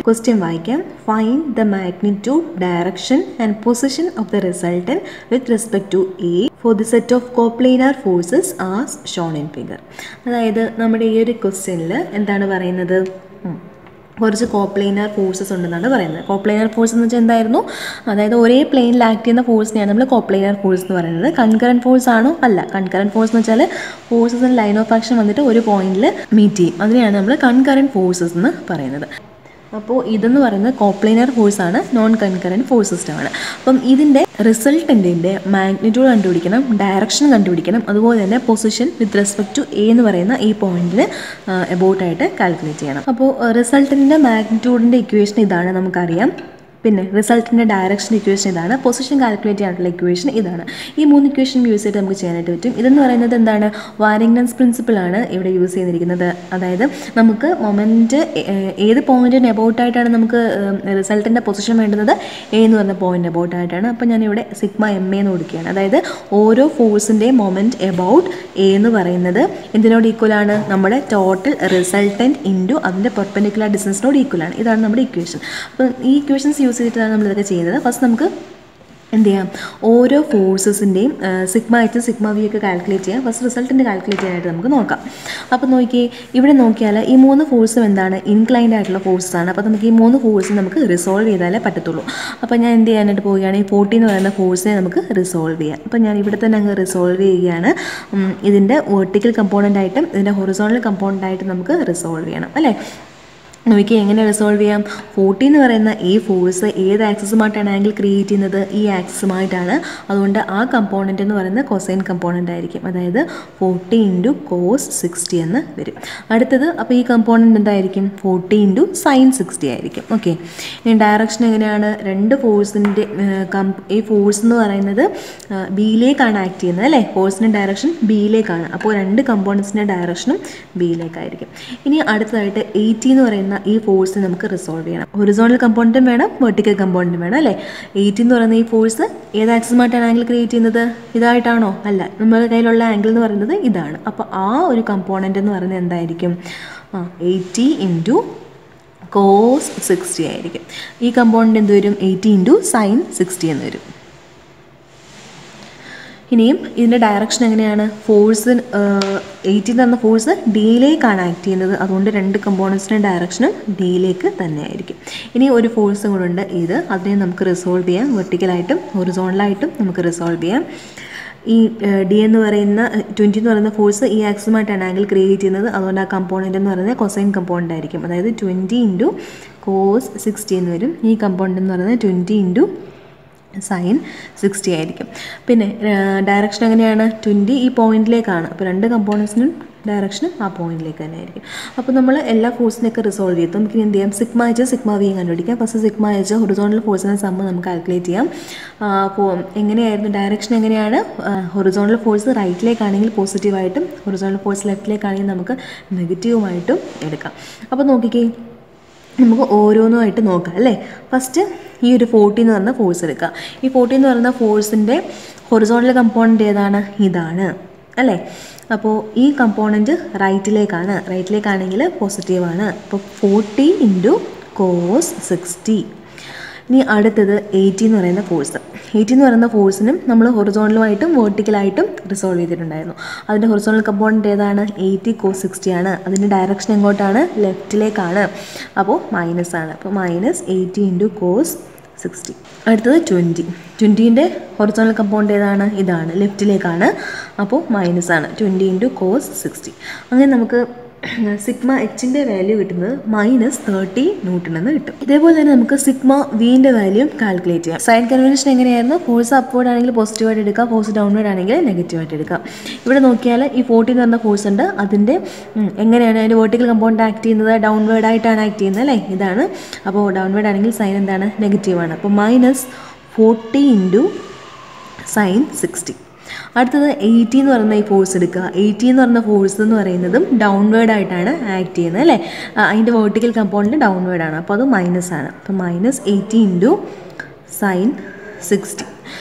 Question വായിക്കാം. Find the magnitude, direction and position of the resultant with respect to A for the set of coplanar forces as shown in figure. അതായത് നമ്മുടെ ഈ ഒരു ക്വസ്റ്റ്യനിൽ എന്താണ് പറയുന്നത്, കുറച്ച് കോപ്ലാനാർ ഫോഴ്സസ് ഉണ്ടെന്നാണ് പറയുന്നത്. കോപ്ലാനാർ ഫോഴ്സ് എന്ന് വെച്ചാൽ എന്തായിരുന്നു, അതായത് ഒരേ പ്ലെയിനിൽ ആക്ട് ചെയ്യുന്ന ഫോഴ്സിനെയാണ് നമ്മൾ കോപ്ലാനാർ ഫോഴ്സ് എന്ന് പറയുന്നത്. കൺകറൻറ്റ് ഫോഴ്സ് ആണോ? അല്ല. കൺകറൻറ്റ് ഫോഴ്സ് എന്ന് വെച്ചാൽ forces in line of action വന്നിട്ട് ഒരു പോയിന്റിൽ മീറ്റ് ചെയ്യും. അതിനെയാണ് നമ്മൾ കൺകറൻറ്റ് ഫോഴ്സസ് എന്ന് പറയുന്നത്. അപ്പോൾ ഇതെന്ന് പറയുന്നത് കോപ്ലാനാർ ഫോഴ്സാണ്, നോൺ കൺകറൻറ്റ് ഫോഴ്സ് സിസ്റ്റമാണ്. അപ്പം ഇതിൻ്റെ റിസൾട്ടൻറ്റിൻ്റെ മാഗ്നിറ്റ്യൂഡ് കണ്ടുപിടിക്കണം, ഡയറക്ഷൻ കണ്ടുപിടിക്കണം, അതുപോലെ തന്നെ position with respect to A എന്ന് പറയുന്ന ഈ പോയിന്റിന് എബൌട്ടായിട്ട് കാൽക്കുലേറ്റ് ചെയ്യണം. അപ്പോൾ റിസൾട്ടൻറ്റിൻ്റെ മാഗ്നിറ്റ്യൂഡിൻ്റെ ഇക്വേഷൻ ഇതാണ്, നമുക്കറിയാം. പിന്നെ റിസൾട്ടിൻ്റെ ഡയറക്ഷൻ ഇക്വേഷൻ ഇതാണ്, പൊസിഷൻ കാൽക്കുലേറ്റ് ചെയ്യാനുള്ള ഇക്വേഷൻ ഇതാണ്. ഈ 3 ഇക്വേഷൻ യൂസ് ചെയ്തിട്ട് നമുക്ക് ചെയ്യാനായിട്ട് പറ്റും. ഇതെന്ന് പറയുന്നത് എന്താണ്, വാരിങ്ടൺസ് പ്രിൻസിപ്പിളാണ് ഇവിടെ യൂസ് ചെയ്തിരിക്കുന്നത്. അതായത് നമുക്ക് മൊമെൻറ്റ് ഏത് പോയിൻറ്റിന് എബൌട്ടായിട്ടാണ് നമുക്ക് റിസൾട്ടിൻ്റെ പൊസിഷൻ വേണ്ടുന്നത്, എ എന്ന് പറഞ്ഞ പോയിൻ്റ് എബൌട്ടായിട്ടാണ്. അപ്പോൾ ഞാനിവിടെ സിഗ്മ എം എ എന്ന് കൊടുക്കുകയാണ്. അതായത് ഓരോ ഫോഴ്സിൻ്റെയും മൊമെൻറ്റ് എബൌട്ട് എ എന്ന് പറയുന്നത് എന്തിനോട് ഈക്വലാണ്, നമ്മുടെ ടോട്ടൽ റിസൾട്ടൻറ്റ് ഇൻറ്റു അതിൻ്റെ പെർപെൻഡിക്കുലർ ഡിസ്റ്റൻസിനോട് ഈക്വലാണ്. ഇതാണ് നമ്മുടെ ഇക്വേഷൻ. അപ്പോൾ ഈ ഇക്വേഷൻസ് യൂസ് ചെയ്തിട്ടാണ് നമ്മളിതൊക്കെ ചെയ്യുന്നത്. ഫസ്റ്റ് നമുക്ക് എന്ത് ചെയ്യാം, ഓരോ ഫോഴ്സസിൻ്റെയും സിഗ്മ എച്ച് സിഗ്മ വി ഒക്കെ കാൽക്കുലേറ്റ് ചെയ്യാം. ഫസ്റ്റ് റിസൾട്ടിൻ്റെ കാൽക്കുലേറ്റ് ചെയ്യാനായിട്ട് നമുക്ക് നോക്കാം. അപ്പോൾ നോക്കിയേ, ഇവിടെ നോക്കിയാൽ ഈ 3 ഫോഴ്സും എന്താണ്, ഇൻക്ലൈൻഡ് ആയിട്ടുള്ള ഫോഴ്സാണ്. അപ്പോൾ നമുക്ക് ഈ 3 ഫോഴ്സ് നമുക്ക് റിസോൾവ് ചെയ്താലേ പറ്റത്തുള്ളൂ. അപ്പോൾ ഞാൻ എന്ത് ചെയ്യാനായിട്ട് പോവുകയാണ്, ഈ 40 എന്ന് പറയുന്ന ഫോഴ്സിനെ നമുക്ക് റിസോൾവ് ചെയ്യാം. അപ്പോൾ ഞാൻ ഇവിടെ തന്നെ അങ്ങ് റിസോൾവ് ചെയ്യുകയാണ്. ഇതിൻ്റെ വെർട്ടിക്കൽ കമ്പോണൻ്റ് ആയിട്ടും ഇതിൻ്റെ ഹൊറിസോണ്ടൽ കമ്പോണൻ്റ് ആയിട്ടും നമുക്ക് റിസോൾവ് ചെയ്യണം അല്ലേ. നോക്കി എങ്ങനെ റിസോൾവ് ചെയ്യാം. 40 എന്ന് പറയുന്ന ഈ ഫോഴ്സ് ഏത് ആക്സിസുമായിട്ടാണ് ആംഗിൾ ക്രിയേറ്റ് ചെയ്യുന്നത്, ഈ ആക്സിസുമായിട്ടാണ്. അതുകൊണ്ട് ആ കമ്പോണൻ്റ് എന്ന് പറയുന്നത് കൊസൈൻ കമ്പോണൻ്റ് ആയിരിക്കും. അതായത് 40 × cos 60 എന്ന് വരും. അടുത്തത് അപ്പോൾ ഈ കമ്പോണൻ്റ് എന്തായിരിക്കും, 40 × sin 60 ആയിരിക്കും. ഓക്കെ, ഇനി ഡയറക്ഷൻ എങ്ങനെയാണ്, രണ്ട് ഫോഴ്സിൻ്റെ ഈ ഫോഴ്സ് എന്ന് പറയുന്നത് ബിയിലേക്കാണ് ആക്ട് ചെയ്യുന്നത് അല്ലേ. ഫോഴ്സിൻ്റെ ഡയറക്ഷൻ ബിയിലേക്കാണ്. അപ്പോൾ രണ്ട് കമ്പോണൻസിൻ്റെ ഡയറക്ഷനും ബിയിലേക്കായിരിക്കും. ഇനി അടുത്തതായിട്ട് 80 എന്ന് പറയുന്ന ഈ ഫോഴ്സ് നമുക്ക് റിസോൾവ് ചെയ്യണം. ഹൊറിസോണ്ടൽ കമ്പോണൻറ്റും വേണം, വെർട്ടിക്കൽ കമ്പോണൻറ്റും വേണം അല്ലേ. 80 എന്ന് പറയുന്ന ഈ ഫോഴ്സ് ഏത് ആക്സിസുമായിട്ടാണ് ആംഗിൾ ക്രിയേറ്റ് ചെയ്യുന്നത്, ഇതായിട്ടാണോ? അല്ല, നമ്മുടെ കയ്യിലുള്ള ആംഗിൾ എന്ന് പറയുന്നത് ഇതാണ്. അപ്പോൾ ആ ഒരു കമ്പോണൻ്റ് എന്ന് പറയുന്നത് എന്തായിരിക്കും, 80 × cos 60 ആയിരിക്കും. ഈ കമ്പോണൻ്റ് എന്ത് വരും, 80 × sin 60 എന്ന് വരും. ഇനിയും ഇതിൻ്റെ ഡയറക്ഷൻ എങ്ങനെയാണ്, ഫോഴ്സ് 80 തന്ന ഫോഴ്സ് ഡിയിലേക്കാണ് ആക്ട് ചെയ്യുന്നത്. അതുകൊണ്ട് രണ്ട് കമ്പോണൻസിൻ്റെ ഡയറക്ഷനും ഡിയിലേക്ക് തന്നെ ആയിരിക്കും. ഇനി ഒരു ഫോഴ്സും കൂടെ ഉണ്ട്, ഇത് അതിനെ നമുക്ക് റിസോൾവ് ചെയ്യാം. വെർട്ടിക്കലായിട്ടും ഹൊറിസോണ്ടലായിട്ടും നമുക്ക് റിസോൾവ് ചെയ്യാം. ഈ ഡി എന്ന് പറയുന്ന 20 എന്ന് പറയുന്ന ഫോഴ്സ് ഈ ആക്സിസുമായിട്ടാണ് ആംഗിൾ ക്രിയേറ്റ് ചെയ്യുന്നത്. അതുകൊണ്ട് ആ കമ്പോണൻ്റ് എന്ന് പറയുന്നത് കൊസൈൻ കമ്പോണൻ്റ് ആയിരിക്കും. അതായത് 20 × cos 60 എന്ന് വരും. ഈ കമ്പോണൻ്റ് എന്ന് പറയുന്നത് 20 × sin 60 ആയിരിക്കും. പിന്നെ ഡയറക്ഷൻ എങ്ങനെയാണ്, 20 ഈ പോയിന്റിലേക്കാണ്. അപ്പോൾ രണ്ട് കമ്പോണൻസിനും ഡയറക്ഷനും ആ പോയിന്റിലേക്ക് തന്നെ ആയിരിക്കും. അപ്പോൾ നമ്മൾ എല്ലാ ഫോഴ്സിനെയൊക്കെ റിസോൾവ് ചെയ്തു. നമുക്ക് എന്ത് ചെയ്യാം, സിഗ്മ എച്ച് സിഗ്മ വി കണ്ടുപിടിക്കാം. ഫസ്റ്റ് സിഗ്മ എച്ച് ഹൊറിസോണ്ടൽ ഫോഴ്സിനെ സമ്മ് നമുക്ക് കാൽക്കുലേറ്റ് ചെയ്യാം. അപ്പോൾ എങ്ങനെയായിരുന്നു ഡയറക്ഷൻ, എങ്ങനെയാണ്, ഹൊറിസോണ്ടൽ ഫോഴ്സ് റൈറ്റിലേക്കാണെങ്കിൽ പോസിറ്റീവായിട്ടും ഹൊറിസോണ്ടൽ ഫോഴ്സ് ലെഫ്റ്റിലേക്കാണെങ്കിൽ നമുക്ക് നെഗറ്റീവുമായിട്ടും എടുക്കാം. അപ്പോൾ നോക്കിക്കേ, നമുക്ക് ഓരോന്നുമായിട്ട് നോക്കാം അല്ലേ. ഫസ്റ്റ് ഈ ഒരു 40 എന്ന് പറയുന്ന ഫോഴ്സ് എടുക്കുക. ഈ 40 എന്ന് പറയുന്ന ഫോഴ്സിൻ്റെ ഹൊറിസോണ്ടൽ കമ്പോണൻ്റ് ഏതാണ്, ഇതാണ് അല്ലേ. അപ്പോൾ ഈ കമ്പോണൻറ്റ് റൈറ്റിലേക്കാണെങ്കിൽ പോസിറ്റീവാണ്. അപ്പോൾ 40 × cos 60. ഇനി അടുത്തത് 80 എന്ന് പറയുന്ന ഫോഴ്സ്. 80 എന്ന് പറയുന്ന ഫോഴ്സിനും നമ്മൾ ഹൊറിസോണ്ടലുമായിട്ടും വെർട്ടിക്കലായിട്ടും റിസോൾവ് ചെയ്തിട്ടുണ്ടായിരുന്നു. അതിൻ്റെ ഹൊറിസോണ്ടൽ കമ്പോണൻ്റ് ഏതാണ്, 80 cos 60 ആണ്. അതിൻ്റെ ഡയറക്ഷൻ എങ്ങോട്ടാണ്, ലെഫ്റ്റിലേക്കാണ്. അപ്പോൾ മൈനസ് ആണ്. അപ്പോൾ -80 × cos 60. അടുത്തത് 20ൻ്റെ ഹൊറിസോണ്ടൽ കമ്പോണൻ്റ് ഏതാണ്, ഇതാണ്, ലെഫ്റ്റിലേക്കാണ്. അപ്പോൾ മൈനസ് ആണ്, 20 × cos 60. അങ്ങനെ നമുക്ക് സിഗ്മ എച്ചിൻ്റെ വാല്യൂ കിട്ടുന്നത് -30 ന്യൂട്ടൺ എന്ന് കിട്ടും. ഇതേപോലെ തന്നെ നമുക്ക് സിഗ്മ വിൻ്റെ വാല്യൂ കാൽക്കുലേറ്റ് ചെയ്യാം. സൈൻ കൺവെൻഷൻ എങ്ങനെയായിരുന്നു, ഫോഴ്സ് അപ്വേർഡ് ആണെങ്കിൽ പോസിറ്റീവായിട്ട് എടുക്കാം, ഫോഴ്സ് ഡൗൺവേർഡ് ആണെങ്കിൽ നെഗറ്റീവായിട്ട് എടുക്കാം. ഇവിടെ നോക്കിയാൽ ഈ 40 എന്ന് പറഞ്ഞ ഫോഴ്സ് ഉണ്ട്. അതിൻ്റെ എങ്ങനെയാണ് അതിൻ്റെ വെർട്ടിക്കൽ കമ്പോണൻ്റ് ആക്ട് ചെയ്യുന്നത്, ഡൗൺവേർഡ് ആയിട്ടാണ് ആക്ട് ചെയ്യുന്നത് അല്ലേ, ഇതാണ്. അപ്പോൾ ഡൗൺവേർഡ് ആണെങ്കിൽ സൈൻ എന്താണ്, നെഗറ്റീവാണ്. അപ്പോൾ -40 × sin 60. അടുത്തത് 80 എന്ന് പറയുന്ന ഈ ഫോഴ്സ് എടുക്കുക. 80 എന്ന് പറയുന്ന ഫോഴ്സ് എന്ന് പറയുന്നതും ഡൗൺവേർഡ് ആയിട്ടാണ് ആക്ട് ചെയ്യുന്നത് അല്ലേ. അതിൻ്റെ വെർട്ടിക്കൽ കമ്പോണൻ്റ് ഡൗൺവേർഡ് ആണ്. അപ്പോൾ അത് മൈനസ് ആണ്. അപ്പോൾ -80 × sin 60.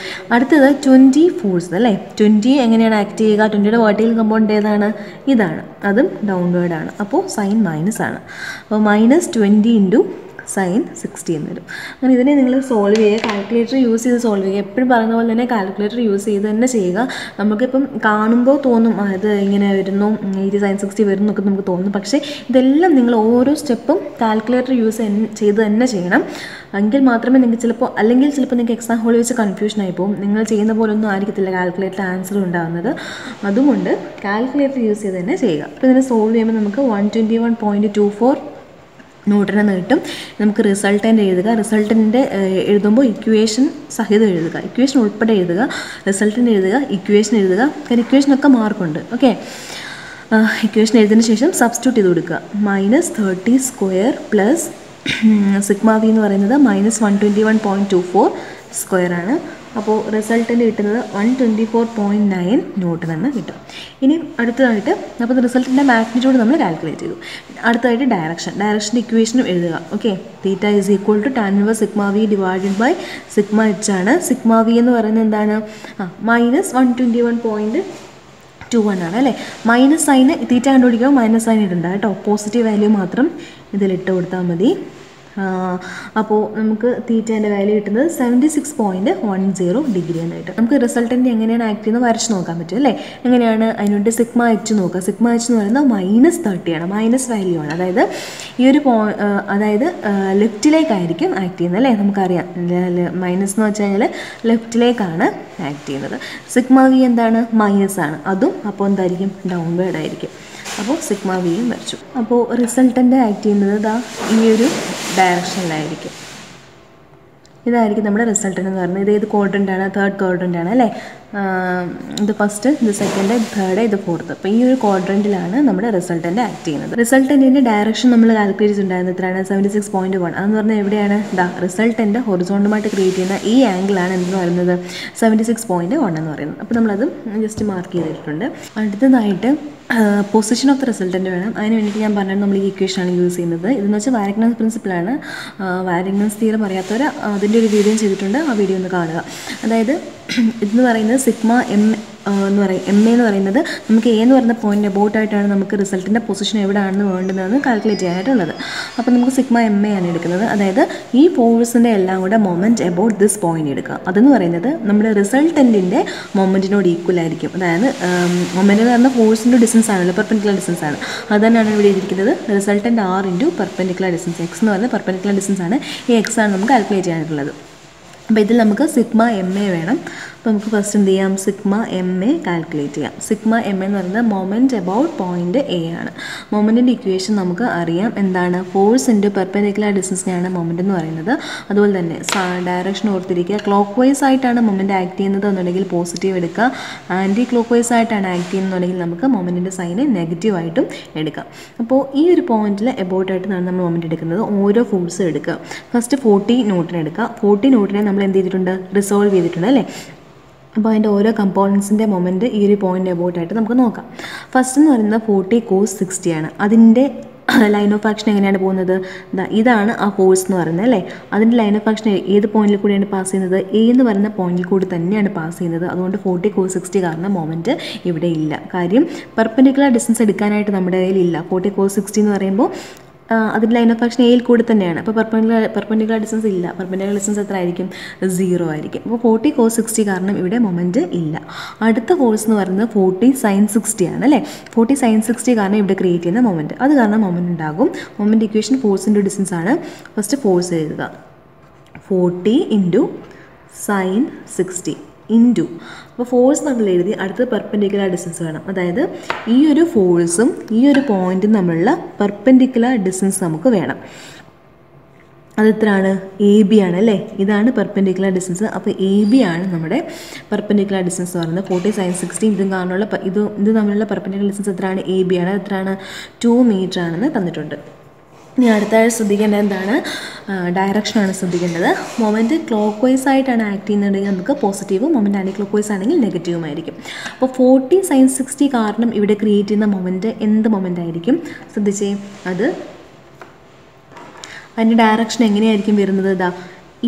അടുത്തത് 20 ഫോഴ്സ് അല്ലേ. 20 എങ്ങനെയാണ് ആക്ട് ചെയ്യുക, 20യുടെ വെർട്ടിക്കൽ കമ്പോണൻ്റ് ഏതാണ്, ഇതാണ്. അതും ഡൗൺവേർഡ് ആണ്. അപ്പോൾ സൈൻ മൈനസ് ആണ്. അപ്പോൾ -20 × sin 60 എന്ന് വരും. അങ്ങനെ ഇതിനെ നിങ്ങൾ സോൾവ് ചെയ്യുക, കാൽക്കുലേറ്റർ യൂസ് ചെയ്ത് സോൾവ് ചെയ്യുക. എപ്പോഴും പറയുന്ന പോലെ തന്നെ കാൽക്കുലേറ്റർ യൂസ് ചെയ്ത് തന്നെ ചെയ്യുക. നമുക്കിപ്പം കാണുമ്പോൾ തോന്നും അത് ഇങ്ങനെ വരുന്നു, sin 60 വരുന്നു എന്നൊക്കെ നമുക്ക് തോന്നും. പക്ഷേ ഇതെല്ലാം നിങ്ങൾ ഓരോ സ്റ്റെപ്പും കാൽക്കുലേറ്റർ യൂസ് ചെയ്ത് തന്നെ ചെയ്യണം. എങ്കിൽ മാത്രമേ നിങ്ങൾക്ക് അല്ലെങ്കിൽ ചിലപ്പോൾ നിങ്ങൾക്ക് എക്സാം ഹോളിൽ വെച്ച് കൺഫ്യൂഷൻ ആയി പോകും. നിങ്ങൾ ചെയ്യുന്ന പോലെ ഒന്നും ആയിരിക്കത്തില്ല കാൽക്കുലേറ്റർ ആൻസർ ഉണ്ടാകുന്നത്. അതുകൊണ്ട് കാൽക്കുലേറ്റർ യൂസ് ചെയ്ത് തന്നെ ചെയ്യുക. അപ്പോൾ ഇതിനെ സോൾവ് ചെയ്യുമ്പോൾ നമുക്ക് 121.24 ന്യൂട്ടൺ എന്ന് കിട്ടും. നമുക്ക് റിസൾട്ടൻ്റ് എഴുതുക. റിസൾട്ടൻ്റ് എഴുതുമ്പോൾ ഇക്വേഷൻ സഹിതം എഴുതുക, ഇക്വേഷൻ ഉൾപ്പെടെ എഴുതുക. റിസൾട്ടൻ്റ് എഴുതുക, ഇക്വേഷൻ എഴുതുക. കാരണം ഇക്വേഷനൊക്കെ മാർക്കുണ്ട്. ഓക്കെ, ഇക്വേഷൻ എഴുതിയതിന് ശേഷം സബ്സ്റ്റിറ്റ്യൂട്ട് ചെയ്ത് കൊടുക്കുക. -30² പ്ലസ് സിഗ്മ വി എന്ന് പറയുന്നത് -121.24 സ്ക്വയർ ആണ്. അപ്പോൾ റിസൾട്ടൻ്റ് കിട്ടുന്നത് 124.9 ന്യൂട്ടൺ എന്ന് കിട്ടും. ഇനി അടുത്തതായിട്ട് അപ്പോൾ റിസൾട്ടിൻ്റെ മാഗ്നിറ്റ്യൂഡ് നമ്മൾ കാൽക്കുലേറ്റ് ചെയ്തു. അടുത്തതായിട്ട് ഡയറക്ഷൻ്റെ ഇക്വേഷനും എഴുതുക. Okay, theta = tan inverse sigma V divided by sigma H ആണ്. സിഗ്മ വി എന്ന് പറയുന്നത് എന്താണ്? -121.21 ആണ് അല്ലേ. മൈനസ് സൈന് തീറ്റ കണ്ടുപിടിക്കുമ്പോൾ മൈനസ് സൈൻ ഇടണ്ട കേട്ടോ, പോസിറ്റീവ് വാല്യൂ മാത്രം ഇതിലിട്ട് കൊടുത്താൽ മതി. അപ്പോൾ നമുക്ക് തീറ്റേൻ്റെ വാല്യൂ കിട്ടുന്നത് 76.10 ഡിഗ്രി എന്നായിട്ട്. നമുക്ക് റിസൾട്ടൻ്റ് എങ്ങനെയാണ് ആക്ട് ചെയ്യുന്നത് വരച്ച് നോക്കാൻ പറ്റും അല്ലേ. എങ്ങനെയാണ്? അതിനുവേണ്ടി സിഗ്മ എച്ച് നോക്കുക. സിഗ്മ എച്ച് എന്ന് പറയുന്നത് -30 ആണ്, മൈനസ് വാല്യൂ ആണ്. അതായത് ഈ ഒരു അതായത് ലെഫ്റ്റിലേക്കായിരിക്കും ആക്ട് ചെയ്യുന്നത് അല്ലേ. നമുക്കറിയാം മൈനസ് എന്ന് വെച്ച് കഴിഞ്ഞാൽ ലെഫ്റ്റിലേക്കാണ് ആക്ട് ചെയ്യുന്നത്. സിഗ്മ വി എന്താണ്? മൈനസ് ആണ്, അതും അപ്പോൾ എന്തായിരിക്കും? ഡൗൺവേർഡ് ആയിരിക്കും. അപ്പോൾ സിഗ്മ വിയും വരച്ചു. അപ്പോൾ റിസൾട്ടൻ്റ് ആക്ട് ചെയ്യുന്നത് ഈ ഒരു ഡയറക്ഷനിലായിരിക്കും. ഇതായിരിക്കും നമ്മുടെ റിസൾട്ടൻ്റ് എന്ന് പറയുന്നത്. ഇത് ഏത് ക്വാഡ്രൻ്റാണ്? തേർഡ് ക്വാഡ്രൻ്റാണ് അല്ലേ. ഇത് ഫസ്റ്റ്, ഇത് സെക്കൻഡ്, തേർഡ്, ഇത് ഫോർത്ത്. അപ്പോൾ ഈ ഒരു ക്വാഡ്രൻറ്റിലാണ് നമ്മുടെ റിസൾട്ടൻ്റ് ആക്ട് ചെയ്യുന്നത്. റിസൾട്ടൻറ്റിൻ്റെ ഡയറക്ഷൻ നമ്മൾ കാൽക്കുലേറ്റ് ചെയ്തിട്ടുണ്ടായിരുന്നത് എത്രയാണ്? 76.1. അതെന്ന് പറഞ്ഞാൽ എവിടെയാണ്? റിസൾട്ടൻ്റ് ഹൊറിസോണ്ടലുമായിട്ട് ക്രിയേറ്റ് ചെയ്യുന്ന ഈ ആംഗിളാണ് എന്തെന്ന് പറയുന്നത്? 76.1 എന്ന് പറയുന്നത്. അപ്പോൾ നമ്മളത് ജസ്റ്റ് മാർക്ക് ചെയ്തിട്ടുണ്ട്. അടുത്തതായിട്ട് പൊസിഷൻ ഓഫ് ദ റിസൾട്ടൻ്റ് വേണം. അതിന് വേണ്ടിയിട്ട് ഞാൻ പറഞ്ഞത് നമ്മൾ ഈ ഇക്വേഷനാണ് യൂസ് ചെയ്യുന്നത്. ഇതെന്ന് വെച്ചാൽ വാരഗ്നസ് പ്രിൻസിപ്പിളാണ്. വാരഗ്നസ് തിയറം അറിയാത്തവർ അതിൻ്റെ ഒരു വീഡിയോ ചെയ്തിട്ടുണ്ട്, ആ വീഡിയോ ഒന്ന് കാണുക. അതായത് ഇതെന്ന് പറയുന്നത് സിഗ്മ എം എന്ന് പറയും. എം എന്ന് പറയുന്നത് നമുക്ക് എ എന്ന് പറയുന്ന പോയിൻ്റ് അബൌട്ടായിട്ടാണ് നമുക്ക് റിസൾട്ടിൻ്റെ പൊസിഷൻ എവിടെയാണെന്ന് വേണ്ടതെന്ന് കാൽക്കുലേറ്റ് ചെയ്യാനായിട്ടുള്ളത്. അപ്പോൾ നമുക്ക് സിഗ്മ എം എ ആണ് എടുക്കുന്നത്. അതായത് ഈ ഫോഴ്സിൻ്റെ എല്ലാം കൂടെ മൊമെൻറ്റ് അബൌട്ട് ദിസ് പോയിൻ്റ് എടുക്കുക. അതെന്ന് പറയുന്നത് നമ്മുടെ റിസൾട്ടൻറ്റിൻ്റെ മൊമെൻറ്റിനോട് ഈക്വൽ ആയിരിക്കും. അതായത് മൊമെൻറ്റ് എന്ന് പറഞ്ഞാൽ ഫോഴ്സിൻ്റെ ഡിസ്റ്റൻസ് ആണല്ലോ, പെർപെൻഡിക്കുലർ ഡിസ്റ്റൻസ് ആണ്. അത് തന്നെയാണ് ഇവിടെ എഴുതിയിരിക്കുന്നത്. Resultant R × perpendicular distance. X എന്ന് പറയുന്നത് പെർപെൻഡിക്കുലർ ഡിസ്റ്റൻസ് ആണ്. ഈ എക്സ് ആണ് നമുക്ക് കാൽക്കുലേറ്റ് ചെയ്യാനായിട്ടുള്ളത്. അപ്പോൾ ഇതിൽ നമുക്ക് സിഗ്മ എം എ വേണം. അപ്പോൾ നമുക്ക് ഫസ്റ്റ് എന്ത് ചെയ്യാം? സിഗ്മ എം എ കാൽക്കുലേറ്റ് ചെയ്യാം. സിഗ്മ എം എന്ന് പറയുന്നത് മൊമെൻറ്റ് അബൌട്ട് പോയിൻ്റ് എ ആണ്. മൊമെൻറ്റിൻ്റെ ഇക്വേഷൻ നമുക്ക് അറിയാം. എന്താണ്? ഫോഴ്സ് ഇൻറ്റു പെർപെൻഡിക്കുലർ ഡിസ്റ്റൻസിനെയാണ് മൊമെൻറ്റ് എന്ന് പറയുന്നത്. അതുപോലെ തന്നെ ഡയറക്ഷൻ ഓർത്തിരിക്കുക. ക്ലോക്ക് വൈസ് ആയിട്ടാണ് മൊമെൻറ്റ് ആക്ട് ചെയ്യുന്നത് എന്നുണ്ടെങ്കിൽ പോസിറ്റീവ് എടുക്കുക. ആൻറ്റി ക്ലോക്ക് വൈസ് ആയിട്ടാണ് ആക്ട് ചെയ്യുന്നതെന്നുണ്ടെങ്കിൽ നമുക്ക് മൊമെൻറ്റിൻ്റെ സൈന് നെഗറ്റീവായിട്ടും എടുക്കാം. അപ്പോൾ ഈ ഒരു പോയിന്റിൽ എബൌട്ടായിട്ടാണ് നമ്മൾ മൊമെൻറ്റ് എടുക്കുന്നത്. ഓരോ ഫോഴ്സും എടുക്കുക. ഫസ്റ്റ് 40 ന്യൂട്ടൺ എടുക്കുക. 40 ന്യൂട്ടനെ നമ്മൾ എന്ത് ചെയ്തിട്ടുണ്ട്? റിസോൾവ് ചെയ്തിട്ടുണ്ട് അല്ലേ. അപ്പോൾ അതിൻ്റെ ഓരോ കമ്പോണൻസിൻ്റെ മൊമെൻറ്റ് ഈ ഒരു പോയിൻ്റ് അബൌട്ടായിട്ട് നമുക്ക് നോക്കാം. ഫസ്റ്റ് എന്ന് പറയുന്നത് 40 cos 60 ആണ്. അതിൻ്റെ ലൈൻ ഓഫ് ആക്ഷൻ എങ്ങനെയാണ് പോകുന്നത്? ഇതാണ് ആ ഫോഴ്സ് എന്ന് പറയുന്നത് അല്ലേ. അതിൻ്റെ ലൈൻ ഓഫ് ആക്ഷൻ ഏത് പോയിന്റിൽ കൂടിയാണ് പാസ് ചെയ്യുന്നത്? എ എന്ന് പറയുന്ന പോയിന്റിൽ കൂടി തന്നെയാണ് പാസ് ചെയ്യുന്നത്. അതുകൊണ്ട് 40 cos 60 കാരണം മൊമെൻറ്റ് ഇവിടെ ഇല്ല. കാര്യം പെർപെൻഡിക്കുലർ ഡിസ്റ്റൻസ് എടുക്കാനായിട്ട് നമ്മുടെ കയ്യിലില്ല. 40 cos 60 എന്ന് പറയുമ്പോൾ അതിൻ്റെ ലൈൻ ഓഫ് ആക്ഷൻ എയിൽ കൂടി തന്നെയാണ്. അപ്പോൾ പെർപെൻഡിക്കുലർ ഡിസ്റ്റൻസ് ഇല്ല. പെർപെൻഡിക്കുലർ ഡിസ്റ്റൻസ് എത്ര ആയിരിക്കും? 0 ആയിരിക്കും. അപ്പോൾ 40 cos 60 കാരണം ഇവിടെ മൊമെൻറ്റ് ഇല്ല. അടുത്ത ഫോഴ്സ് എന്ന് പറയുന്നത് 40 sin 60 ആണ് അല്ലേ. 40 sin 60 കാരണം ഇവിടെ ക്രിയേറ്റ് ചെയ്യുന്ന മൊമെൻറ്റ്, അത് കാരണം മൊമെൻറ്റ് ഉണ്ടാകും. Moment equation force into distance ആണ്. ഫസ്റ്റ് ഫോഴ്സ് എഴുതുക. 40 × sin 60 ഇൻറ്റു, അപ്പോൾ ഫോഴ്സ് നമ്മൾ എഴുതി. അടുത്തത് പെർപെൻഡിക്കുലർ ഡിസ്റ്റൻസ് വേണം. അതായത് ഈ ഒരു ഫോഴ്സും ഈ ഒരു പോയിൻറ്റും തമ്മിലുള്ള പെർപെൻഡിക്കുലർ ഡിസ്റ്റൻസ് നമുക്ക് വേണം. അതെത്രയാണ്? AB ആണ് അല്ലേ. ഇതാണ് പെർപെൻഡിക്കുലർ ഡിസ്റ്റൻസ്. അപ്പോൾ AB ആണ് നമ്മുടെ പെർപെൻഡിക്കുലർ ഡിസ്റ്റൻസ് എന്ന് പറയുന്നത്. 40 sin 60 ഇതും കാരണമുള്ള ഇത് തമ്മിലുള്ള പെർപെൻഡിക്കുലർ ഡിസ്റ്റൻസ് എത്രയാണ്? AB ആണ്. എത്രയാണ്? 2 മീറ്റർ ആണെന്ന് തന്നിട്ടുണ്ട്. ഇനി അടുത്തായി ശ്രദ്ധിക്കേണ്ടത് എന്താണ്? ഡയറക്ഷനാണ് ശ്രദ്ധിക്കേണ്ടത്. മൊമെൻറ്റ് ക്ലോക്ക് വൈസ് ആയിട്ടാണ് ആക്ട് ചെയ്യുന്നുണ്ടെങ്കിൽ നമുക്ക് പോസിറ്റീവും, മൊമെൻറ്റ് ആൻറ്റി ക്ലോക്ക് വൈസ് ആണെങ്കിൽ നെഗറ്റീവും ആയിരിക്കും. അപ്പോൾ 40 sin 60 കാരണം ഇവിടെ ക്രിയേറ്റ് ചെയ്യുന്ന മൊമെൻറ്റ് എന്ത് മൊമെൻ്റ് ആയിരിക്കും? ശ്രദ്ധിച്ചേ. അതിൻ്റെ ഡയറക്ഷൻ എങ്ങനെയായിരിക്കും വരുന്നത്?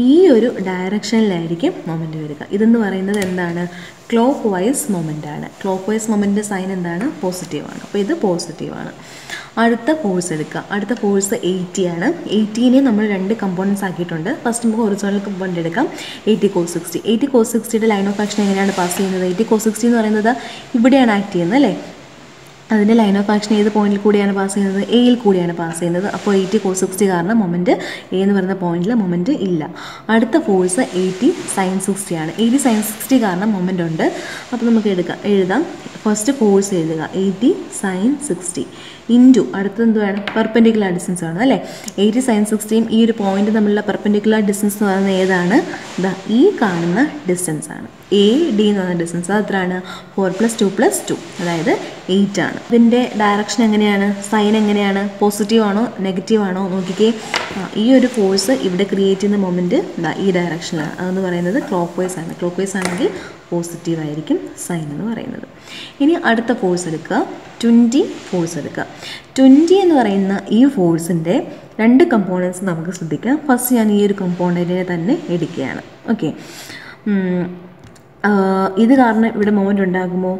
ഈ ഒരു ഡയറക്ഷനിലായിരിക്കും മൊമെൻറ്റ് വരിക. ഇതെന്ന് പറയുന്നത് എന്താണ്? ക്ലോക്ക് വൈസ് മൊമെൻ്റ് ആണ്. ക്ലോക്ക് വൈസ് മൊമെൻറ്റിൻ്റെ സൈൻ എന്താണ്? പോസിറ്റീവാണ്. അപ്പോൾ ഇത് പോസിറ്റീവാണ്. അടുത്ത ഫോഴ്സ് എടുക്കുക. അടുത്ത ഫോഴ്സ് 80 ആണ്. 80നെ നമ്മൾ 2 കമ്പോണൻസ് ആക്കിയിട്ടുണ്ട്. ഫസ്റ്റ് നമുക്ക് ഹൊറിസോണ്ടൽ കമ്പോണൻറ്റ് എടുക്കാം. 80 cos 60. 80 cos 60യുടെ ലൈൻ ഓഫ് ആക്ഷൻ എങ്ങനെയാണ് പാസ് ചെയ്യുന്നത്? 80 cos 60 എന്ന് പറയുന്നത് ഇവിടെയാണ് ആക്ട് ചെയ്യുന്നത് അല്ലേ? അതിൻ്റെ ലൈൻ ഓഫ് ആക്ഷൻ ഏത് പോയിന്റിൽ കൂടിയാണ് പാസ് ചെയ്യുന്നത്? എയിൽ കൂടിയാണ് പാസ് ചെയ്യുന്നത്. അപ്പോൾ 80 cos 60 കാരണം മൊമെൻറ്റ് എ എന്ന് പറയുന്ന പോയിന്റിൽ മൊമെൻറ്റ് ഇല്ല. അടുത്ത ഫോഴ്സ് 80 sin 60 ആണ്. 80 sin 60 കാരണം മൊമെൻ്റ് ഉണ്ട്. അപ്പോൾ നമുക്ക് എഴുതാം. ഫസ്റ്റ് ഫോഴ്സ് എഴുതുക 80 sin 60 ഇൻറ്റു അടുത്തത് എന്തുവാണ്? പെർപെൻഡിക്കുലർ ഡിസ്റ്റൻസ് ആണ് അല്ലേ? 80 sin 60യും ഈ ഒരു പോയിന്റ് തമ്മിലുള്ള പെർപെൻഡിക്കുലർ ഡിസ്റ്റൻസ് എന്ന് പറയുന്നത് ഏതാണ്? ഈ കാണുന്ന ഡിസ്റ്റൻസ് ആണ്. എ ഡി എന്ന് പറയുന്ന ഡിസ്റ്റൻസ് അത് എത്രയാണ്? 4 + 2 + 2 അതായത് 8 ആണ്. ഇതിൻ്റെ ഡയറക്ഷൻ എങ്ങനെയാണ്? സൈൻ എങ്ങനെയാണ്? പോസിറ്റീവ് ആണോ നെഗറ്റീവ് ആണോ നോക്കിക്കേ. ഈ ഒരു ഫോഴ്സ് ഇവിടെ ക്രിയേറ്റ് ചെയ്യുന്ന മൊമെൻറ്റ് ഈ ഡയറക്ഷനിലാണ്. അതെന്ന് പറയുന്നത് ക്ലോക്ക് വൈസ് ആണ്. ക്ലോക്ക് വൈസ് ആണെങ്കിൽ പോസിറ്റീവ് ആയിരിക്കും സൈൻ എന്ന് പറയുന്നത്. ഇനി അടുത്ത ഫോഴ്സ് എടുക്കുക. 20 ഫോഴ്സ് എടുക്കുക. 20 എന്ന് പറയുന്ന ഈ ഫോഴ്സിൻ്റെ 2 കമ്പോണൻസ് നമുക്ക് ശ്രദ്ധിക്കാം. ഫസ്റ്റ് ഞാൻ ഈ ഒരു കമ്പോണൻറ്റിനെ തന്നെ എടുക്കുകയാണ്. ഓക്കെ, ഇത് കാരണം ഇവിടെ മൊമെൻ്റ് ഉണ്ടാകുമോ?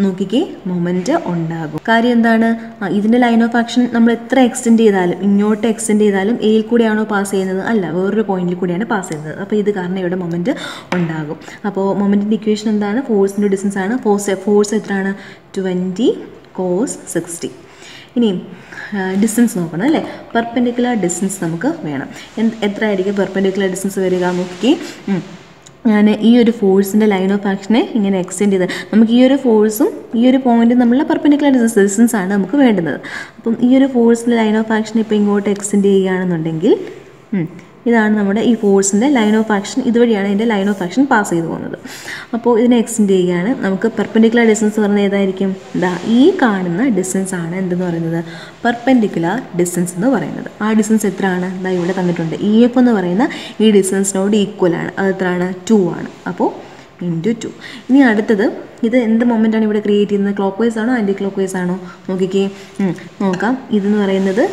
നോക്കിക്കേ, മൊമെൻറ്റ് ഉണ്ടാകും. കാര്യം എന്താണ്? ഇതിൻ്റെ ലൈൻ ഓഫ് ആക്ഷൻ നമ്മൾ എത്ര എക്സ്റ്റെൻഡ് ചെയ്താലും ഇങ്ങോട്ട് എക്സ്റ്റെൻഡ് ചെയ്താലും എയിൽ കൂടെയാണോ പാസ് ചെയ്യുന്നത്? അല്ല, വേറൊരു പോയിന്റിൽ കൂടിയാണ് പാസ് ചെയ്യുന്നത്. അപ്പോൾ ഇത് കാരണം ഇവിടെ മൊമെൻറ്റ് ഉണ്ടാകും. അപ്പോൾ മൊമെൻറ്റിൻ്റെ ഇക്വേഷൻ എന്താണ്? ഫോഴ്സിൻ്റെ ഡിസ്റ്റൻസ് ആണ്. ഫോഴ്സ് എത്രയാണ്? 20 cos 60. ഇനിയും ഡിസ്റ്റൻസ് നോക്കണം അല്ലേ? പെർപെൻഡിക്കുലർ ഡിസ്റ്റൻസ് നമുക്ക് വേണം. എത്ര ആയിരിക്കും പെർപെൻഡിക്കുലർ ഡിസ്റ്റൻസ് വരിക? നോക്കിക്കേ, ഞാൻ ഈ ഒരു ഫോഴ്സിൻ്റെ ലൈൻ ഓഫ് ആക്ഷനെ ഇങ്ങനെ എക്സ്റ്റെൻഡ് ചെയ്ത് നമുക്ക് ഈ ഒരു ഫോഴ്സും ഈ ഒരു പോയിൻറ്റും തമ്മിലുള്ള പെർപെൻഡിക്കുലർ ഡിസ്റ്റൻസ് ആണ് നമുക്ക് വേണ്ടുന്നത്. അപ്പം ഈ ഒരു ഫോഴ്സിൻ്റെ ലൈൻ ഓഫ് ആക്ഷൻ ഇപ്പോൾ ഇങ്ങോട്ട് എക്സ്റ്റെൻഡ് ചെയ്യുകയാണെന്നുണ്ടെങ്കിൽ ഇതാണ് നമ്മുടെ ഈ ഫോഴ്സിൻ്റെ ലൈൻ ഓഫ് ആക്ഷൻ. ഇതുവഴിയാണ് ഇതിൻ്റെ ലൈൻ ഓഫ് ആക്ഷൻ പാസ് ചെയ്തു പോകുന്നത്. അപ്പോൾ ഇതിനെ എക്സ്റ്റെൻഡ് ചെയ്യുകയാണ്. നമുക്ക് പെർപെൻഡിക്കുലർ ഡിസ്റ്റൻസ് പറയുന്നത് ഏതായിരിക്കും? ഈ കാണുന്ന ഡിസ്റ്റൻസ് ആണ് എന്തെന്ന് പറയുന്നത്? പെർപെൻഡിക്കുലർ ഡിസ്റ്റൻസ് എന്ന് പറയുന്നത്. ആ ഡിസ്റ്റൻസ് എത്രയാണ്? ഇവിടെ തന്നിട്ടുണ്ട്. EF എന്ന് പറയുന്ന ഈ ഡിസ്റ്റൻസിനോട് ഈക്വൽ ആണ്. അത് എത്രയാണ്? 2 ആണ്. അപ്പോൾ × 2. ഇനി അടുത്തത്, ഇത് എന്ത് മൊമെൻ്റാണ് ഇവിടെ ക്രിയേറ്റ് ചെയ്യുന്നത്? ക്ലോക്ക് വൈസ് ആണോ ആൻറ്റി ക്ലോക്ക് വൈസ് ആണോ? നോക്കിക്കേ, നോക്കാം. ഇതെന്ന് പറയുന്നത്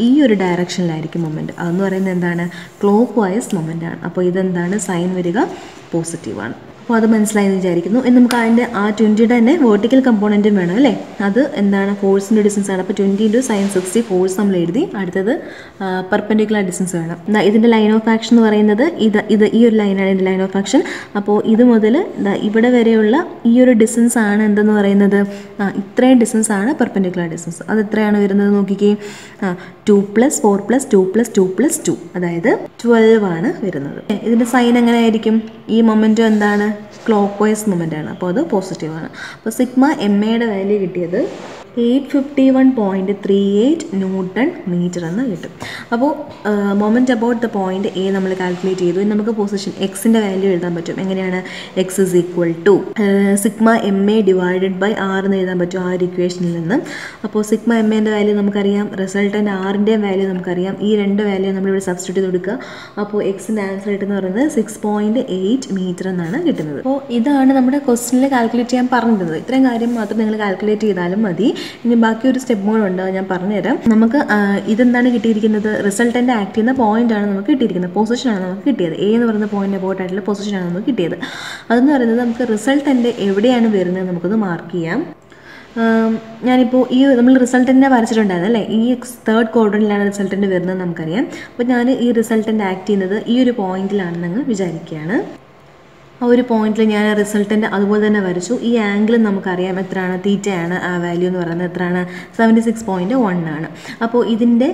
ഈ ഒരു ഡയറക്ഷനിലായിരിക്കും മൊമെൻറ്റ്. അതെന്ന് പറയുന്നത് എന്താണ്? ക്ലോക്ക് വൈസ് മൊമെൻ്റ് ആണ്. അപ്പോൾ ഇതെന്താണ്? സൈൻ വരിക പോസിറ്റീവാണ്. അപ്പോൾ അത് മനസ്സിലായെന്ന് വിചാരിക്കുന്നു. ഇനി നമുക്ക് അതിൻ്റെ ആ 20യുടെ തന്നെ വേർട്ടിക്കൽ കമ്പോണൻറ്റും വേണം അല്ലേ? അത് എന്താണ്? ഫോഴ്സിൻ്റെ ഡിസ്റ്റൻസ് ആണ്. അപ്പോൾ 20 × sin 60 ഫോഴ്സ് നമ്മൾ എഴുതി. അടുത്തത് പെർപെൻഡിക്കുലർ ഡിസ്റ്റൻസ് വേണം. ഇതിൻ്റെ ലൈൻ ഓഫ് ആക്ഷൻ എന്ന് പറയുന്നത് ഈ ഒരു ലൈനാണ് ഇതിൻ്റെ ലൈൻ ഓഫ് ആക്ഷൻ. അപ്പോൾ ഇത് മുതൽ ഇവിടെ വരെയുള്ള ഈ ഒരു ഡിസ്റ്റൻസ് ആണ് എന്തെന്ന് പറയുന്നത്? ഇത്രയും ഡിസ്റ്റൻസ് ആണ് പെർപെൻഡിക്കുലർ ഡിസ്റ്റൻസ്. അത് എത്രയാണ് വരുന്നത്? നോക്കിക്കേ, 2 + 4 + 2 + 2 + 2 അതായത് 12 ആണ് വരുന്നത്. ഇതിൻ്റെ സൈൻ എങ്ങനെ ആയിരിക്കും? ഈ മൊമെൻറ്റും എന്താണ്? ക്ലോക്ക് വൈസ് മൊമെൻ്റ് ആണ്. അപ്പോൾ അത് പോസിറ്റീവാണ്. അപ്പോൾ സിഗ്മ MAയുടെ വാല്യൂ കിട്ടിയത് 851.38 Newton meter എന്ന് കിട്ടും. അപ്പോൾ moment about the point A നമ്മൾ കാൽക്കുലേറ്റ് ചെയ്തു. ഇനി നമുക്ക് പൊസിഷൻ എക്സിൻ്റെ വാല്യൂ എഴുതാൻ പറ്റും. എങ്ങനെയാണ്? x = സിഗ്മ MA / r എന്ന് എഴുതാൻ പറ്റും ആ ഒരു ഇക്വേഷനിൽ നിന്ന്. അപ്പോൾ സിഗ്മ MAൻ്റെ വാല്യൂ നമുക്കറിയാം, റിസൾട്ടൻ്റ് ആറിൻ്റെ വാല്യൂ നമുക്കറിയാം. ഈ 2 വാല്യൂ നമ്മളിവിടെ സബ്സ്റ്റിറ്റ്യൂട്ട് ചെയ്ത് കൊടുക്കുക. അപ്പോൾ എക്സിൻ്റെ ആൻസർ കിട്ടുന്നത് പറയുന്നത് 6.8 മീറ്റർ എന്നാണ് കിട്ടുന്നത്. അപ്പോൾ ഇതാണ് നമ്മുടെ ക്വസ്റ്റ്യനിൽ കാൽക്കുലേറ്റ് ചെയ്യാൻ പറഞ്ഞിരുന്നത്. ഇത്രയും കാര്യം മാത്രം നിങ്ങൾ കാൽക്കുലേറ്റ് ചെയ്താലും മതി. ഇനി ബാക്കി ഒരു സ്റ്റെപ്പ് കൂടെ ഉണ്ട്, ഞാൻ പറഞ്ഞുതരാം. നമുക്ക് ഇതെന്താണ് കിട്ടിയിരിക്കുന്നത്? റിസൾട്ടൻ്റ് ആക്ട് ചെയ്യുന്ന പോയിൻ്റാണ് നമുക്ക് കിട്ടിയിരിക്കുന്നത്. പൊസിഷനാണ് നമുക്ക് കിട്ടിയത്. എ എന്ന് പറയുന്ന പോയിൻ്റ് അബൌട്ട് ആയിട്ടുള്ള പൊസിഷനാണ് നമുക്ക് കിട്ടിയത്. അതെന്ന് പറയുന്നത് നമുക്ക് റിസൾട്ടൻ്റ് എവിടെയാണ് വരുന്നത് നമുക്കൊന്ന് മാർക്ക് ചെയ്യാം. ഞാനിപ്പോൾ ഈ നമ്മൾ റിസൾട്ടൻ്റ് വരച്ചിട്ടുണ്ടായിരുന്നു അല്ലേ? ഈ 3rd ക്വാഡ്രൻറ്റിലാണ് റിസൾട്ടൻ്റ് വരുന്നത് നമുക്കറിയാം. അപ്പോൾ ഞാൻ ഈ റിസൾട്ടൻ്റ് ആക്ട് ചെയ്യുന്നത് ഈ ഒരു പോയിന്റിലാണെന്ന് വിചാരിക്കുകയാണ്. ആ ഒരു പോയിന്റിൽ ഞാൻ റിസൾട്ടൻ്റ് അതുപോലെ തന്നെ വരച്ചു. ഈ ആംഗിളും നമുക്കറിയാം എത്രയാണ്? തീറ്റയാണ്. ആ വാല്യൂ എന്ന് പറയുന്നത് എത്രയാണ്? 76.1 ആണ്. അപ്പോൾ ഇതിൻ്റെ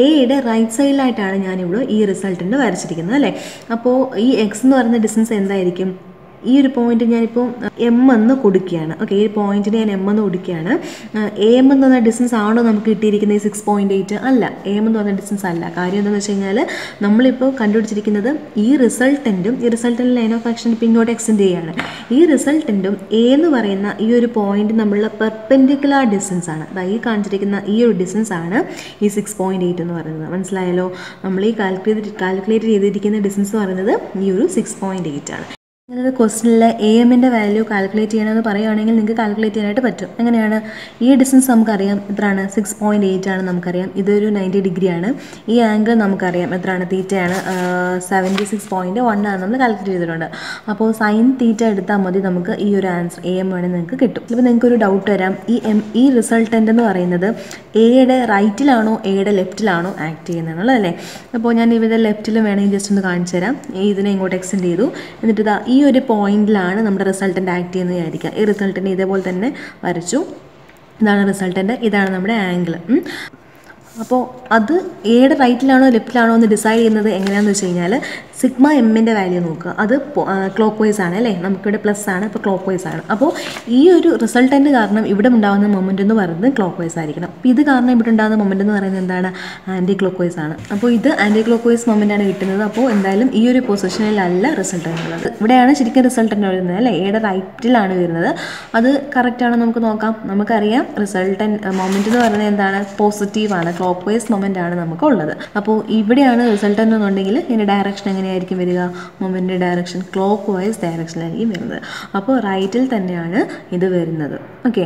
എയുടെ റൈറ്റ് സൈഡിലായിട്ടാണ് ഞാനിവിടെ ഈ റിസൾട്ടൻ്റ് വരച്ചിരിക്കുന്നത് അല്ലേ? അപ്പോൾ ഈ എക്സ് എന്ന് പറയുന്ന ഡിസ്റ്റൻസ് എന്തായിരിക്കും? ഈ ഒരു പോയിന്റ് ഞാനിപ്പോൾ എം എന്ന് കൊടുക്കുകയാണ്. ഓക്കെ, ഈ പോയിന്റിന് ഞാൻ എം എന്ന് കൊടുക്കുകയാണ്. എം എന്ന് പറഞ്ഞ ഡിസ്റ്റൻസ് ആണോ നമുക്ക് കിട്ടിയിരിക്കുന്നത്? ഈ 6.8 അല്ല, എം എന്ന് പറഞ്ഞ ഡിസ്റ്റൻസ് അല്ല. കാര്യം എന്താണെന്ന് വെച്ച് കഴിഞ്ഞാൽ നമ്മളിപ്പോൾ കണ്ടുപിടിച്ചിരിക്കുന്നത് ഈ റിസൾട്ടൻറ്റും ഈ റിസൾട്ടൻ്റ് ലൈൻ ഓഫ് ആക്ഷൻ ഇപ്പോൾ ഇങ്ങോട്ട് എക്സ്റ്റെൻഡ് ചെയ്യുകയാണ്. ഈ റിസൾട്ടൻറ്റും എ എന്ന് പറയുന്ന ഈ ഒരു പോയിന്റ് നമ്മളുടെ പെർപെൻഡിക്കുലർ ഡിസ്റ്റൻസ് ആണ്. ഈ കാണിച്ചിരിക്കുന്ന ഈ ഒരു ഡിസ്റ്റൻസ് ആണ് ഈ 6.8 എന്ന് പറയുന്നത്. മനസ്സിലായല്ലോ? നമ്മൾ ഈ കാൽക്കുലേറ്റ് ചെയ്തിരിക്കുന്ന ഡിസ്റ്റൻസ് എന്ന് പറയുന്നത് ഈ ഒരു 6.8 ആണ്. അതായത് ക്വസ്റ്റനിൽ എ എമ്മിൻ്റെ വാല്യൂ കാൽക്കുലേറ്റ് ചെയ്യണമെന്ന് പറയുകയാണെങ്കിൽ നിങ്ങൾക്ക് കാൽക്കുലേറ്റ് ചെയ്യാനായിട്ട് പറ്റും. എങ്ങനെയാണ്? ഈ ഡിസ്റ്റൻസ് നമുക്കറിയാം എത്രയാണ്, 6.8 ആണ് നമുക്കറിയാം. ഇതൊരു 90 ഡിഗ്രിയാണ്. ഈ ആംഗിൾ നമുക്കറിയാം എത്രയാണ്, തീറ്റയാണ്, 76.1 ആണ് നമ്മൾ കാൽക്കുലേറ്റ് ചെയ്തിട്ടുണ്ട്. അപ്പോൾ സൈൻ തീറ്റ എടുത്താൽ മതി നമുക്ക് ഈ ഒരു ആൻസർ എ എം വേണമെങ്കിൽ നിങ്ങൾക്ക് കിട്ടും. ഇപ്പോൾ നിങ്ങൾക്കൊരു ഡൗട്ട് വരാം, ഈ റിസൾട്ടൻ്റ് എന്ന് പറയുന്നത് എയുടെ റൈറ്റിലാണോ എയുടെ ലെഫ്റ്റിലാണോ ആക്ട് ചെയ്യുന്നതെന്നുള്ളതല്ലേ. അപ്പോൾ ഞാൻ ഇവിടെ ലെഫ്റ്റിലും വേണമെങ്കിൽ ജസ്റ്റ് ഒന്ന് കാണിച്ചു തരാം. ഇതിനെ ഇങ്ങോട്ട് എക്സ്റ്റെൻഡ് ചെയ്തു. എന്നിട്ട് ഇതാ ഈ ഒരു പോയിന്റിലാണ് നമ്മുടെ റിസൾട്ടൻ്റ് ആക്ട് ചെയ്യുന്നത് വിചാരിക്കുക. ഈ റിസൾട്ടൻ്റ് ഇതേപോലെ തന്നെ വരച്ചു. ഇതാണ് റിസൾട്ടൻ്റ്, ഇതാണ് നമ്മുടെ ആംഗിൾ. അപ്പോൾ അത് എയുടെ റൈറ്റിലാണോ ലെഫ്റ്റിലാണോ എന്ന് ഡിസൈഡ് ചെയ്യുന്നത് എങ്ങനെയാണെന്ന് വെച്ച് കഴിഞ്ഞാൽ സിഗ്മ എമ്മിൻ്റെ വാല്യൂ നോക്കുക. അത് ക്ലോക്ക് വൈസ് ആണ് അല്ലേ, നമുക്കിവിടെ പ്ലസ് ആണ്, അപ്പോൾ ക്ലോക്ക് വൈസ് ആണ്. അപ്പോൾ ഈ ഒരു റിസൾട്ടൻ്റ് കാരണം ഇവിടെ ഉണ്ടാകുന്ന മൊമെൻ്റ് എന്ന് പറയുന്നത് ക്ലോക്ക് വൈസ് ആയിരിക്കണം. അപ്പോൾ ഇത് കാരണം ഇവിടെ ഉണ്ടാകുന്ന മൊമെൻ്റ് എന്ന് പറയുന്നത് എന്താണ്, ആൻറ്റി ക്ലോക്ക് വൈസ് ആണ്. അപ്പോൾ ഇത് ആൻറ്റി ക്ലോക്ക് വൈസ് മൊമെൻ്റ് ആണ് കിട്ടുന്നത്. അപ്പോൾ എന്തായാലും ഈ ഒരു പൊസിഷനിലല്ല റിസൾട്ടൻ്റ് ഉള്ളത്. ഇവിടെയാണ് ശരിക്കും റിസൾട്ടൻ്റ് വരുന്നത് അല്ലേ, എയുടെ റൈറ്റിലാണ് വരുന്നത്. അത് കറക്റ്റാണോ നമുക്ക് നോക്കാം. നമുക്കറിയാം റിസൾട്ടൻ്റ് മൊമെൻ്റ് എന്ന് പറയുന്നത് എന്താണ്, പോസിറ്റീവാണ്, ക്ലോക്ക് വൈസ് മൊമെൻ്റ് ആണ് നമുക്കുള്ളത്. അപ്പോൾ ഇവിടെയാണ് റിസൾട്ടൻ്റ് എന്നുണ്ടെങ്കിൽ ഇതിൻ്റെ ഡയറക്ഷൻ എങ്ങനെയായിരിക്കും വരിക, മൊമെൻ്റ് ഡയറക്ഷൻ ക്ലോക്ക് വൈസ് ഡയറക്ഷനിലായിരിക്കും വരുന്നത്. അപ്പോൾ റൈറ്റിൽ തന്നെയാണ് ഇത് വരുന്നത്. ഓക്കെ,